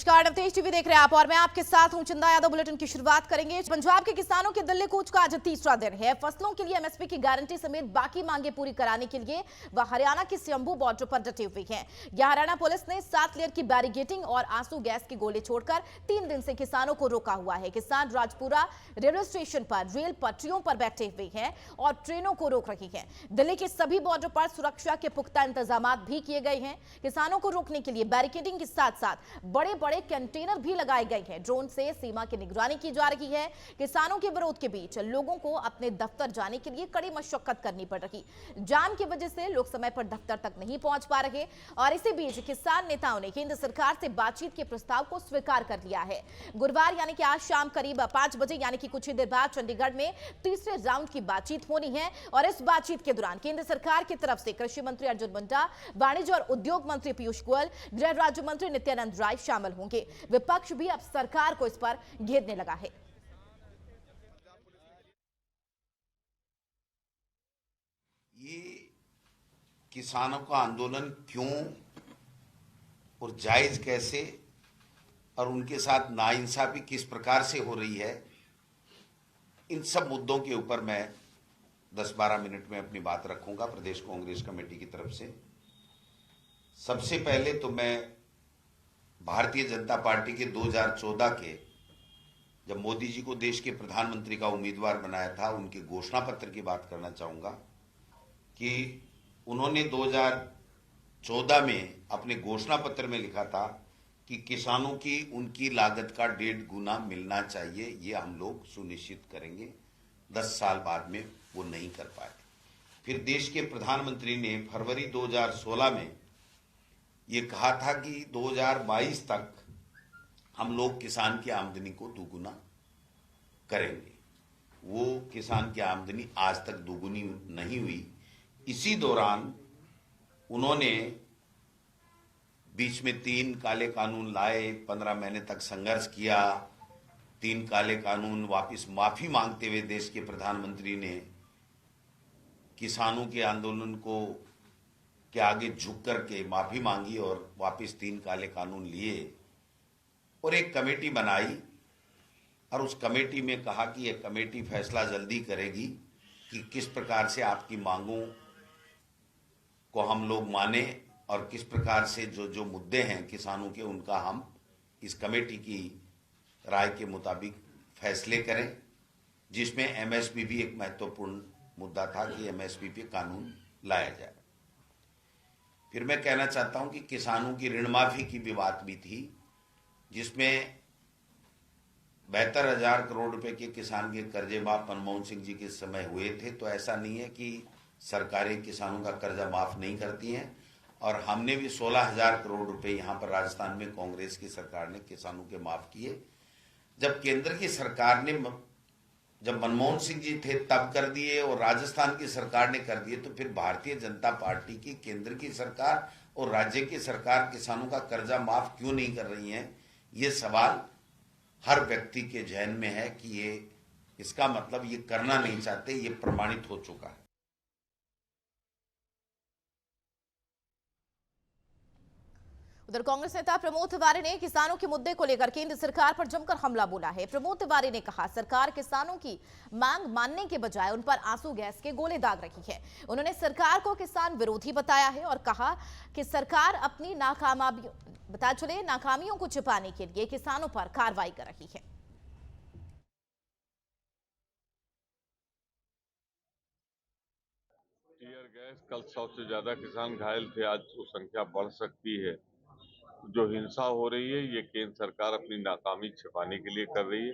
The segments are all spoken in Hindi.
नमस्कार, नवतेज टीवी देख रहे हैं आप और मैं आपके साथ हूं चंदा यादव। बुलेटिन की शुरुआत करेंगे। पंजाब के किसानों के दिल्ली कूच का आज तीसरा दिन है। फसलों के लिए एमएसपी की गारंटी समेत बाकी मांगे पूरी कराने के लिए वह हरियाणा के शंभू बॉर्डर पर डटे हुए हैं। यहां हरियाणा पुलिस ने 7 लेयर की बैरिगेटिंग और आंसू गैस के गोले छोड़कर 3 दिन से किसानों को रोका हुआ है। किसान राजपुरा रेलवे स्टेशन पर रेल पटरियों पर बैठे हुए हैं और ट्रेनों को रोक रही है। दिल्ली के सभी बॉर्डर पर सुरक्षा के पुख्ता इंतजाम भी किए गए हैं। किसानों को रोकने के लिए बैरिकेडिंग के साथ साथ बड़े कंटेनर भी लगाए गए हैं। ड्रोन से सीमा की निगरानी की जा रही है। किसानों के विरोध के बीच लोगों को अपने दफ्तर जाने के लिए कड़ी मशक्कत करनी पड़ रही। जाम की वजह से लोग समय पर दफ्तर तक नहीं पहुंच पा रहे और इसी बीच किसान नेताओं ने केंद्र सरकार से बातचीत के प्रस्ताव को स्वीकार कर लिया है। गुरुवार यानी कि आज शाम करीब 5 बजे यानी कि कुछ ही देर बाद चंडीगढ़ में तीसरे राउंड की बातचीत होनी है और इस बातचीत के दौरान केंद्र सरकार की तरफ से कृषि मंत्री अर्जुन मुंडा, वाणिज्य और उद्योग मंत्री पीयूष गोयल, गृह राज्य मंत्री नित्यानंद राय शामिल होंगे। विपक्ष भी अब सरकार को इस पर घेरने लगा है। ये किसानों का आंदोलन क्यों और जायज कैसे और उनके साथ नाइंसाफी किस प्रकार से हो रही है, इन सब मुद्दों के ऊपर मैं 10-12 मिनट में अपनी बात रखूंगा प्रदेश कांग्रेस कमेटी की तरफ से। सबसे पहले तो मैं भारतीय जनता पार्टी के 2014 के जब मोदी जी को देश के प्रधानमंत्री का उम्मीदवार बनाया था, उनके घोषणा पत्र की बात करना चाहूंगा कि उन्होंने 2014 में अपने घोषणा पत्र में लिखा था कि किसानों की उनकी लागत का 1.5 गुना मिलना चाहिए, ये हम लोग सुनिश्चित करेंगे। 10 साल बाद में वो नहीं कर पाए। फिर देश के प्रधानमंत्री ने फरवरी 2016 में ये कहा था कि 2022 तक हम लोग किसान की आमदनी को दोगुना करेंगे। वो किसान की आमदनी आज तक दोगुनी नहीं हुई। इसी दौरान उन्होंने बीच में 3 काले कानून लाए, 15 महीने तक संघर्ष किया। 3 काले कानून वापस माफी मांगते हुए देश के प्रधानमंत्री ने किसानों के आंदोलन को के आगे झुक करके माफी मांगी और वापस 3 काले कानून लिए और एक कमेटी बनाई और उस कमेटी में कहा कि यह कमेटी फैसला जल्दी करेगी कि किस प्रकार से आपकी मांगों को हम लोग माने और किस प्रकार से जो मुद्दे हैं किसानों के, उनका हम इस कमेटी की राय के मुताबिक फैसले करें, जिसमें एमएसपी भी एक महत्वपूर्ण मुद्दा था कि एमएसपी पे कानून लाया जाए। फिर मैं कहना चाहता हूं कि किसानों की ऋण माफी की भी बात भी थी, जिसमें 72,000 करोड़ रुपए के किसान के कर्जे माफ मनमोहन सिंह जी के समय हुए थे। तो ऐसा नहीं है कि सरकारें किसानों का कर्जा माफ नहीं करती हैं और हमने भी 16,000 करोड़ रुपए यहाँ पर राजस्थान में कांग्रेस की सरकार ने किसानों के माफ किए। जब केंद्र की सरकार ने, जब मनमोहन सिंह जी थे तब कर दिए और राजस्थान की सरकार ने कर दिए, तो फिर भारतीय जनता पार्टी की केंद्र की सरकार और राज्य की सरकार किसानों का कर्जा माफ क्यों नहीं कर रही हैं, ये सवाल हर व्यक्ति के जहन में है कि ये इसका मतलब ये करना नहीं चाहते, ये प्रमाणित हो चुका है। उधर कांग्रेस नेता प्रमोद तिवारी ने किसानों के मुद्दे को लेकर केंद्र सरकार पर जमकर हमला बोला है। प्रमोद तिवारी ने कहा, सरकार किसानों की मांग मानने के बजाय उन पर आंसू गैस के गोले दाग रही है। उन्होंने सरकार को किसान विरोधी बताया है और कहा कि सरकार अपनी नाकामियों को छिपाने के लिए किसानों पर कार्रवाई कर रही है। टीयर गैस, कल 100 से ज्यादा किसान घायल थे, आज वो संख्या बढ़ सकती है। जो हिंसा हो रही है ये केंद्र सरकार अपनी नाकामी छिपाने के लिए कर रही है।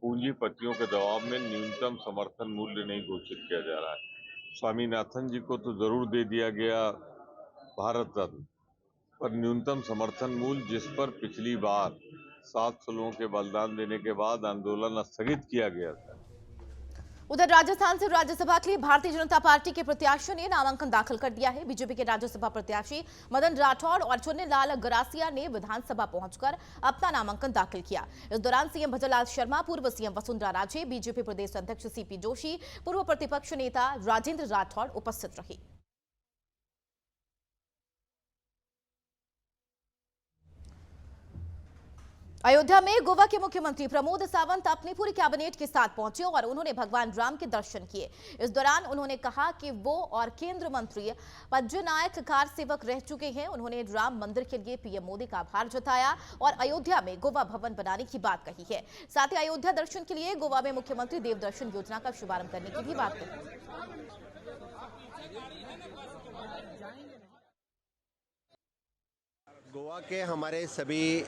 पूंजीपतियों के दबाव में न्यूनतम समर्थन मूल्य नहीं घोषित किया जा रहा है। स्वामीनाथन जी को तो जरूर दे दिया गया भारत रत्न, पर न्यूनतम समर्थन मूल्य, जिस पर पिछली बार 700 लोगों के बलिदान देने के बाद आंदोलन स्थगित किया गया था। उधर राजस्थान से राज्यसभा के लिए भारतीय जनता पार्टी के प्रत्याशियों ने नामांकन दाखिल कर दिया है। बीजेपी के राज्यसभा प्रत्याशी मदन राठौड़ और चुन्नीलाल गरासिया ने विधानसभा पहुंचकर अपना नामांकन दाखिल किया। इस दौरान सीएम भजनलाल शर्मा, पूर्व सीएम वसुंधरा राजे, बीजेपी प्रदेश अध्यक्ष सीपी जोशी, पूर्व प्रतिपक्ष नेता राजेंद्र राठौड़ उपस्थित रहे। अयोध्या में गोवा के मुख्यमंत्री प्रमोद सावंत अपनी पूरी कैबिनेट के साथ पहुंचे और उन्होंने भगवान राम के दर्शन किए। इस दौरान उन्होंने कहा कि वो और केंद्र मंत्री पज्जू नायक कार सेवक रह चुके हैं। उन्होंने राम मंदिर के लिए पीएम मोदी का आभार जताया और अयोध्या में गोवा भवन बनाने की बात कही है। साथ ही अयोध्या दर्शन के लिए गोवा में मुख्यमंत्री देव दर्शन योजना का शुभारंभ करने की भी बात कही। गोवा के हमारे सभी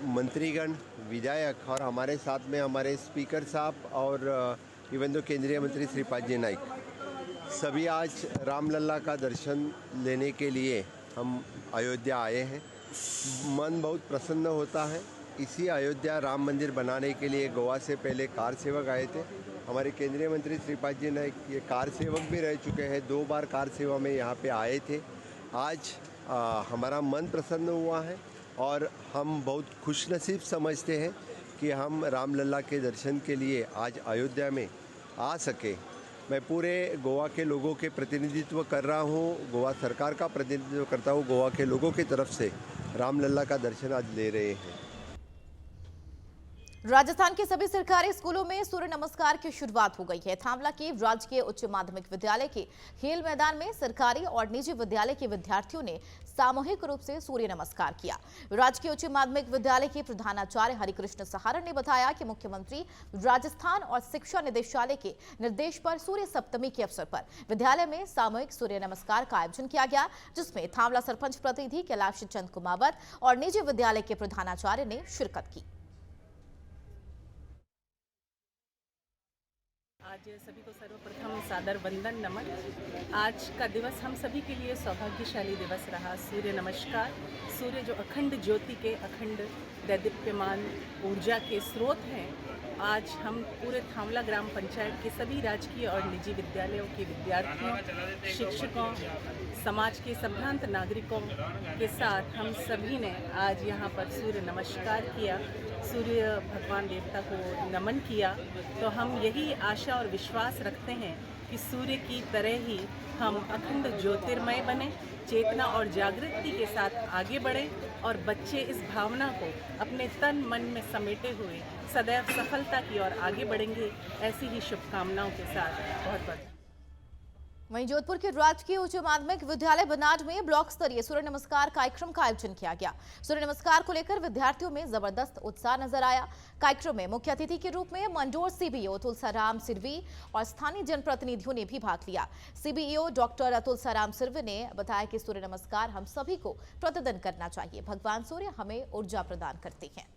मंत्रीगण, विधायक और हमारे साथ में हमारे स्पीकर साहब और इवन तो केंद्रीय मंत्री श्री पज्जू नाइक सभी आज रामलला का दर्शन लेने के लिए हम अयोध्या आए हैं। मन बहुत प्रसन्न होता है। इसी अयोध्या राम मंदिर बनाने के लिए गोवा से पहले कार सेवक आए थे। हमारे केंद्रीय मंत्री श्री पज्जू नाइक ये कार सेवक भी रह चुके हैं, 2 बार कार सेवा में यहाँ पे आए थे। आज हमारा मन प्रसन्न हुआ है और हम बहुत खुशनसीब समझते हैं कि हम रामलला के दर्शन के लिए आज अयोध्या में आ सके। मैं पूरे गोवा के लोगों के प्रतिनिधित्व कर रहा हूँ, गोवा सरकार का प्रतिनिधित्व करता हूँ। गोवा के लोगों की तरफ से रामलला का दर्शन आज ले रहे हैं। राजस्थान के सभी सरकारी स्कूलों में सूर्य नमस्कार की शुरुआत हो गई है। थांवला के राजकीय उच्च माध्यमिक विद्यालय के खेल मैदान में सरकारी और निजी विद्यालय के विद्यार्थियों ने सामूहिक रूप से सूर्य नमस्कार किया। राजकीय उच्च माध्यमिक विद्यालय के प्रधानाचार्य हरिकृष्ण सहारण ने बताया कि मुख्यमंत्री राजस्थान और शिक्षा निदेशालय के निर्देश पर सूर्य सप्तमी के अवसर पर विद्यालय में सामूहिक सूर्य नमस्कार का आयोजन किया गया, जिसमें थांवला सरपंच प्रतिनिधि कैलाश चंद कुमावत और निजी विद्यालय के प्रधानाचार्य ने शिरकत की। आज सभी को सर्वप्रथम सादर वंदन नमन। आज का दिवस हम सभी के लिए सौभाग्यशाली दिवस रहा। सूर्य नमस्कार, सूर्य जो अखंड ज्योति के अखंड दैदीप्यमान ऊर्जा के स्रोत हैं, आज हम पूरे थांवला ग्राम पंचायत के सभी राजकीय और निजी विद्यालयों के विद्यार्थियों, शिक्षकों, समाज के संभ्रांत नागरिकों के साथ हम सभी ने आज यहाँ पर सूर्य नमस्कार किया, सूर्य भगवान देवता को नमन किया। तो हम यही आशा और विश्वास रखते हैं कि सूर्य की तरह ही हम अखंड ज्योतिर्मय बने, चेतना और जागृति के साथ आगे बढ़ें और बच्चे इस भावना को अपने तन मन में समेटे हुए सदैव सफलता की ओर आगे बढ़ेंगे। ऐसी ही शुभकामनाओं के साथ बहुत बहुत। वहीं जोधपुर के राजकीय उच्च माध्यमिक विद्यालय बनाड में ब्लॉक स्तरीय सूर्य नमस्कार कार्यक्रम का आयोजन किया गया। सूर्य नमस्कार को लेकर विद्यार्थियों में जबरदस्त उत्साह नजर आया। कार्यक्रम में मुख्य अतिथि के रूप में मंडोर सीबीओ तुलसाराम सिरवी और स्थानीय जनप्रतिनिधियों ने भी भाग लिया। सीबीओ डॉक्टर तुलसाराम सिरवी ने बताया कि सूर्य नमस्कार हम सभी को प्रतिदिन करना चाहिए। भगवान सूर्य हमें ऊर्जा प्रदान करते हैं।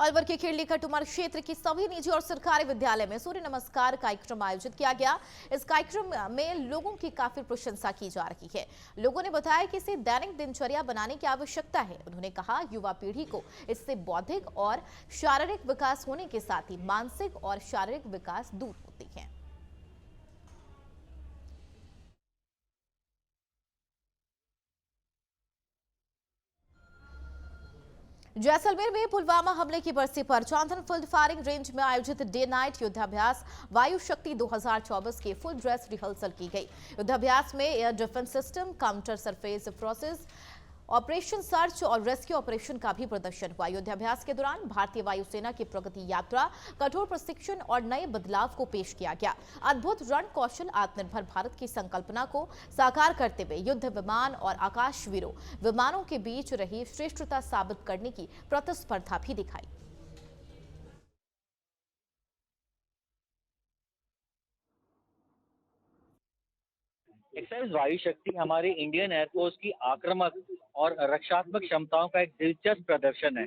अलवर के खेड़ली कटुमर क्षेत्र के सभी निजी और सरकारी विद्यालय में सूर्य नमस्कार कार्यक्रम आयोजित किया गया। इस कार्यक्रम में लोगों की काफी प्रशंसा की जा रही है। लोगों ने बताया कि इसे दैनिक दिनचर्या बनाने की आवश्यकता है। उन्होंने कहा, युवा पीढ़ी को इससे बौद्धिक और शारीरिक विकास होने के साथ ही मानसिक और शारीरिक विकास दूर होती है। जैसलमेर में पुलवामा हमले की बरसी पर चांदन फील्ड फायरिंग रेंज में आयोजित डे नाइट युद्धाभ्यास वायु शक्ति 2024 के फुल ड्रेस रिहर्सल की गई। युद्धाभ्यास में air defence system, counter surface process operation, search और रेस्क्यू ऑपरेशन का भी प्रदर्शन हुआ। युद्धाभ्यास के दौरान भारतीय वायुसेना की प्रगति यात्रा, कठोर प्रशिक्षण और नए बदलाव को पेश किया गया। अद्भुत रण कौशल, आत्मनिर्भर भारत की संकल्पना को साकार करते हुए युद्ध विमान और आकाशवीरों विमानों के बीच रही श्रेष्ठता साबित करने की प्रतिस्पर्धा भी दिखाई। एक्सरसाइज वायु शक्ति हमारे इंडियन एयरफोर्स की आक्रामक और रक्षात्मक क्षमताओं का एक दिलचस्प प्रदर्शन है।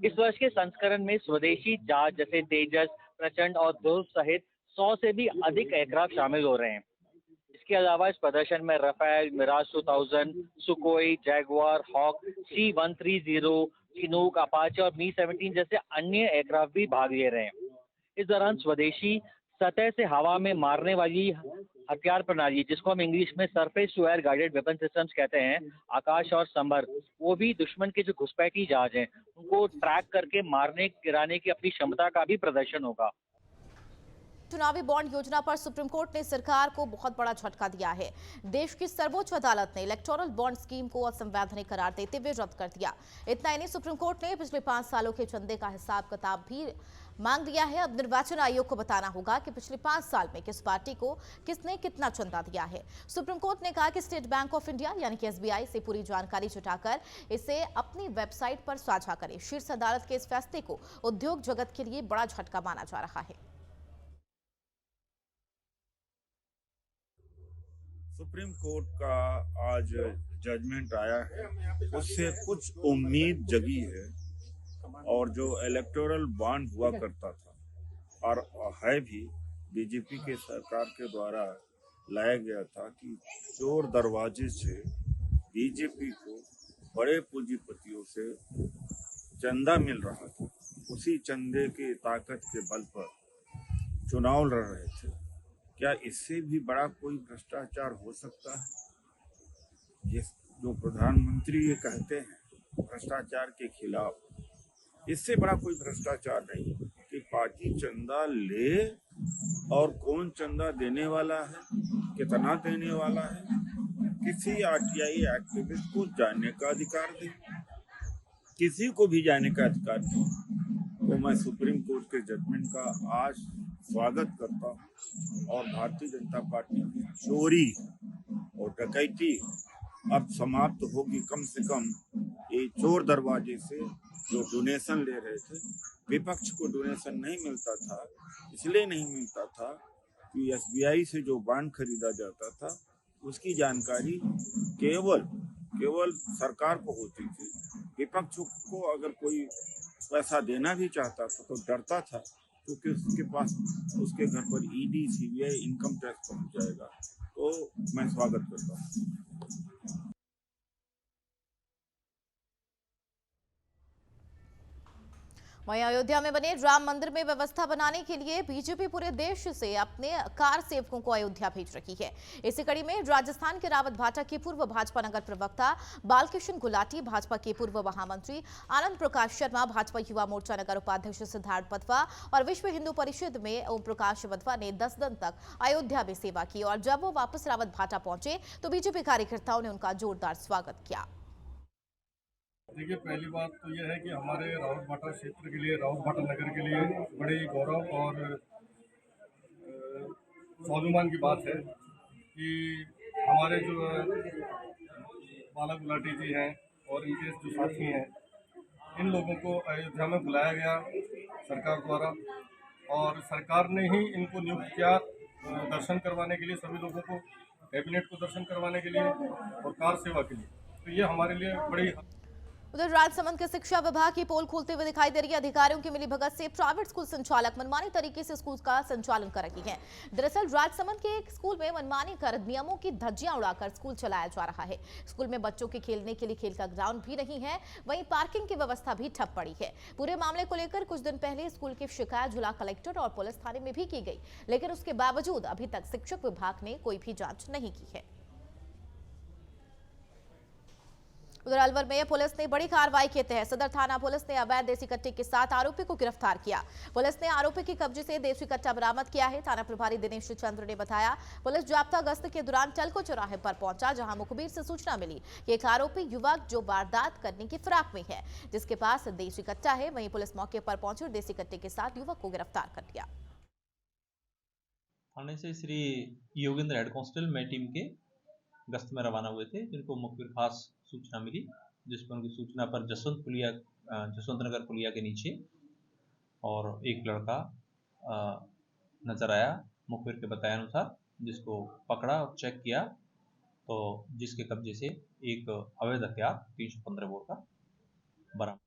इस वर्ष के संस्करण में स्वदेशी जहाज जैसे तेजस, प्रचंड और ध्रुव सहित 100 से भी अधिक एयरक्राफ्ट शामिल हो रहे हैं। इसके अलावा इस प्रदर्शन में Rafale, Mirage 2000, Sukhoi, Jaguar, Hawk, C-130, Chinook, Apache और मी-17 जैसे अन्य एयरक्राफ्ट भी भाग ले रहे हैं। इस दौरान स्वदेशी सतह से हवा में मारने वाली हथियार प्रणाली, जिसको हम इंग्लिश में surface to air guided weapon systems कहते हैं, आकाश और समर, वो भी दुश्मन के जो घुसपैठी जहाज हैं उनको ट्रैक करके मारने गिराने की अपनी क्षमता का भी प्रदर्शन होगा। चुनावी बॉन्ड योजना पर सुप्रीम कोर्ट ने सरकार को बहुत बड़ा झटका दिया है। देश की सर्वोच्च अदालत ने इलेक्टोरल बॉन्ड स्कीम को असंवैधानिक करार देते हुए रद्द कर दिया। इतना ही नहीं, सुप्रीम कोर्ट ने पिछले 5 सालों के चंदे का हिसाब किताब भी मांग लिया है। अब निर्वाचन आयोग को बताना होगा कि पिछले 5 साल में किस पार्टी को किसने कितना चंदा दिया है। सुप्रीम कोर्ट ने कहा कि स्टेट बैंक ऑफ इंडिया यानी कि एसबीआई से पूरी जानकारी जुटाकर इसे अपनी वेबसाइट पर साझा करे। शीर्ष अदालत के इस फैसले को उद्योग जगत के लिए बड़ा झटका माना जा रहा है। सुप्रीम कोर्ट का आज जजमेंट आया है, उससे कुछ उम्मीद जगी है। और जो इलेक्टोरल बॉन्ड हुआ करता था और है भी बीजेपी के सरकार के द्वारा लाया गया था कि चोर दरवाजे से बीजेपी को बड़े पूंजीपतियों से चंदा मिल रहा था, उसी चंदे की ताकत के बल पर चुनाव लड़ रहे थे। क्या इससे भी बड़ा कोई भ्रष्टाचार हो सकता है? ये जो प्रधानमंत्री ये कहते हैं भ्रष्टाचार के खिलाफ, इससे बड़ा कोई भ्रष्टाचार नहीं कि पार्टी चंदा ले और कौन चंदा देने वाला है, कितना देने वाला है, किसी आरटीआई एक्टिविस्ट को जानने का अधिकार दे, किसी को भी जाने का अधिकार दे। तो मैं सुप्रीम कोर्ट के जजमेंट का आज स्वागत करता हूँ और भारतीय जनता पार्टी की चोरी और डकैती अब समाप्त होगी। कम से कम ये चोर दरवाजे से जो डोनेशन ले रहे थे, विपक्ष को डोनेशन नहीं मिलता था, इसलिए नहीं मिलता था कि एसबीआई से जो बॉन्ड खरीदा जाता था उसकी जानकारी केवल सरकार को होती थी। विपक्ष को अगर कोई पैसा देना भी चाहता था तो डरता था क्योंकि उसके पास उसके घर पर ईडी, सीबीआई, इनकम टैक्स पहुंच जाएगा। तो मैं स्वागत करता हूँ। वहीं अयोध्या में बने राम मंदिर में व्यवस्था बनाने के लिए बीजेपी पूरे देश से अपने कार सेवकों को अयोध्या भेज रही है। इसी कड़ी में राजस्थान के रावत भाटा के पूर्व भाजपा नगर प्रवक्ता बालकृष्ण गुलाटी, भाजपा के पूर्व महामंत्री आनंद प्रकाश शर्मा, भाजपा युवा मोर्चा नगर उपाध्यक्ष सिद्धार्थ वधवा और विश्व हिंदू परिषद में ओम प्रकाश वधवा ने 10 दिन तक अयोध्या में सेवा की और जब वो वापस रावत भाटा पहुंचे तो बीजेपी कार्यकर्ताओं ने उनका जोरदार स्वागत किया। देखिए, पहली बात तो यह है कि हमारे रावत भाटा क्षेत्र के लिए, रावत भाटा नगर के लिए बड़े गौरव और स्वाभिमान की बात है कि हमारे जो बाला गुलाटी जी हैं और इनके जो साथी हैं, इन लोगों को अयोध्या में बुलाया गया सरकार द्वारा और सरकार ने ही इनको नियुक्त किया दर्शन करवाने के लिए, सभी लोगों को कैबिनेट को दर्शन करवाने के लिए और कार सेवा के लिए। तो ये हमारे लिए बड़ी। उधर राजसमंद के शिक्षा विभाग की पोल खोलते हुए दिखाई दे रही है। अधिकारियों की मिलीभगत से प्राइवेट स्कूल संचालक मनमानी तरीके से स्कूल का संचालन कर रही हैं। दरअसल राजसमंद के एक स्कूल में मनमानी कर नियमों की धज्जियां उड़ाकर स्कूल चलाया जा रहा है। स्कूल में बच्चों के खेलने के लिए खेल का ग्राउंड भी नहीं है, वहीं पार्किंग की व्यवस्था भी ठप पड़ी है। पूरे मामले को लेकर कुछ दिन पहले स्कूल की शिकायत जिला कलेक्टर और पुलिस थाने में भी की गई, लेकिन उसके बावजूद अभी तक शिक्षक विभाग ने कोई भी जांच नहीं की है। उधर अलवर में पुलिस ने बड़ी कार्रवाई के तहत सदर थाना पुलिस ने अवैध देसी कट्टे के साथ आरोपी को गिरफ्तार किया। पुलिस ने आरोपी के कब्जे से देसी कट्टा बरामद किया है। थाना प्रभारी दिनेश चंद्र ने बताया, पुलिस जाब्ता गश्त के दौरान टलको चौराहे पर पहुंचा, जहां मुखबिर से सूचना मिली कि एक आरोपी युवक जो वारदात करने की फिराक में है, जिसके पास देसी कट्टा है। वहीं पुलिस मौके पर पहुंची और देसी कट्टे के साथ युवक को गिरफ्तार कर लिया। थाने से श्री योगेंद्र हेड कांस्टेबल में टीम के गश्त में रवाना हुए थे, जिनको मुखबिर खास सूचना मिली, जिस पर उनकी सूचना पर जसवंत नगर पुलिया के नीचे और एक लड़का नजर आया मुखबिर के बताए अनुसार, जिसको पकड़ा और चेक किया तो जिसके कब्जे से एक अवैध हथियार 315 बोर का बरामद।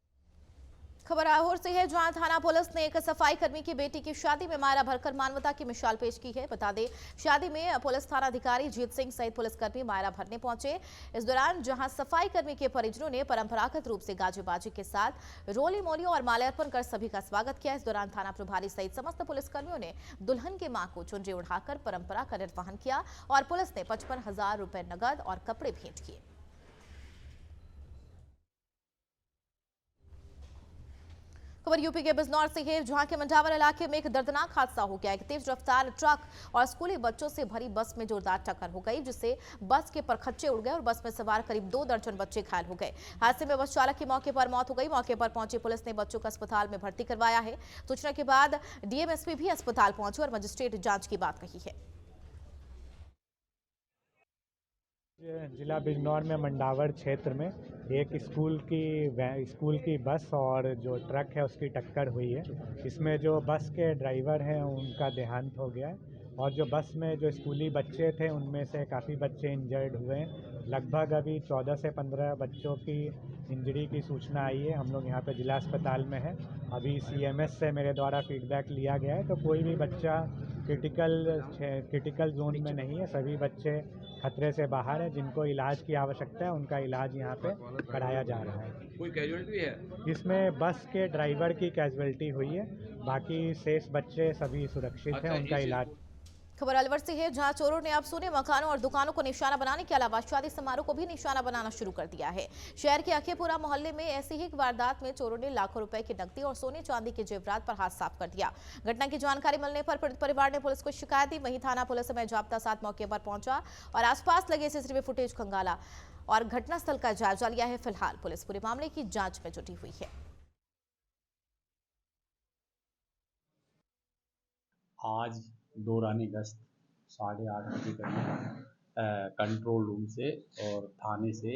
खबर आहोर से है, जहां थाना पुलिस ने एक सफाई कर्मी की बेटी की शादी में मायरा भरकर मानवता की मिसाल पेश की है। बता दें, शादी में पुलिस थाना अधिकारी जीत सिंह सहित पुलिसकर्मी मायरा भरने पहुंचे। इस दौरान जहां सफाई कर्मी के परिजनों ने परंपरागत रूप से गाजे बाजे के साथ रोली मोली और माल्यार्पण कर सभी का स्वागत किया। इस दौरान थाना प्रभारी सहित समस्त पुलिसकर्मियों ने दुल्हन के मां को चुनरी उड़ाकर परंपरा का निर्वहन किया और पुलिस ने 55,000 रुपए नगद और कपड़े भेंट किए। खबर यूपी के बिजनौर से है, जहां के मंझावर इलाके में एक दर्दनाक हादसा हो गया। एक तेज रफ्तार ट्रक और स्कूली बच्चों से भरी बस में जोरदार टक्कर हो गई, जिससे बस के परखच्चे उड़ गए और बस में सवार करीब 2 दर्जन बच्चे घायल हो गए। हादसे में बस चालक की मौके पर मौत हो गई। मौके पर पहुंची पुलिस ने बच्चों को अस्पताल में भर्ती करवाया है। सूचना के बाद डीएमएसपी भी अस्पताल पहुंचे और मजिस्ट्रेट जांच की बात कही है। जिला बिजनौर में मंडावर क्षेत्र में एक स्कूल की बस और जो ट्रक है उसकी टक्कर हुई है। इसमें जो बस के ड्राइवर हैं उनका देहांत हो गया है और जो बस में जो स्कूली बच्चे थे उनमें से काफ़ी बच्चे इंजर्ड हुए हैं। लगभग अभी 14 से 15 बच्चों की इंजरी की सूचना आई है। हम लोग यहाँ पे जिला अस्पताल में हैं। अभी सीएमएस से मेरे द्वारा फीडबैक लिया गया है, तो कोई भी बच्चा क्रिटिकल जोन में नहीं है। सभी बच्चे खतरे से बाहर है। जिनको इलाज की आवश्यकता है उनका इलाज यहाँ पे कराया जा रहा है। कोई कैजुअलिटी है? इसमें बस के ड्राइवर की कैजुअलिटी हुई है, बाकी शेष बच्चे सभी सुरक्षित हैं, उनका इलाज। खबर अलवर से है, जहां चोरों ने अब सोने, मकानों और दुकानों को निशाना बनाने के अलावा शादी समारोह को भी निशाना बनाना शुरू कर दिया है। शहर के अखेपुरा मोहल्ले में ऐसी ही एक वारदात में चोरों ने लाखों रुपए की नकदी और सोने चांदी के जेवरात पर हाथ साफ कर दिया। घटना की जानकारी मिलने पर पीड़ित परिवार ने पुलिस को शिकायत दी। वहीं थाना पुलिस में जाब्ता साथ मौके पर पहुंचा और आसपास लगे सीसीटीवी फुटेज खंगाला और घटनास्थल का जायजा लिया है। फिलहाल पुलिस पूरे मामले की जांच में जुटी हुई है। आज दौरानी गश्त 8:30 बजे करीब कंट्रोल रूम से और थाने से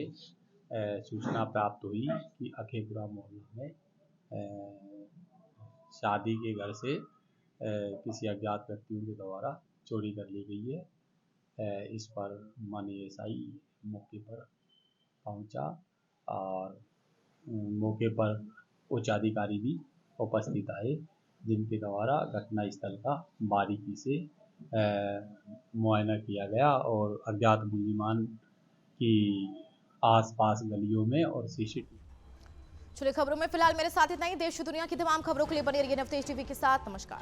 सूचना प्राप्त हुई कि अखेपुरा मोहल्ला में शादी के घर से किसी अज्ञात व्यक्तियों के द्वारा चोरी कर ली गई है। इस पर माननीय एसआई मौके पर पहुंचा और मौके पर उच्च अधिकारी भी उपस्थित आए, जिनके द्वारा घटनास्थल का बारीकी से मुआयना किया गया और अज्ञात मुलजिमान की आसपास गलियों में और सीसीटीवी। चलिए खबरों में फिलहाल मेरे साथ इतना ही। देश दुनिया की तमाम खबरों के लिए बने रहिए नवतेज टीवी के साथ। नमस्कार।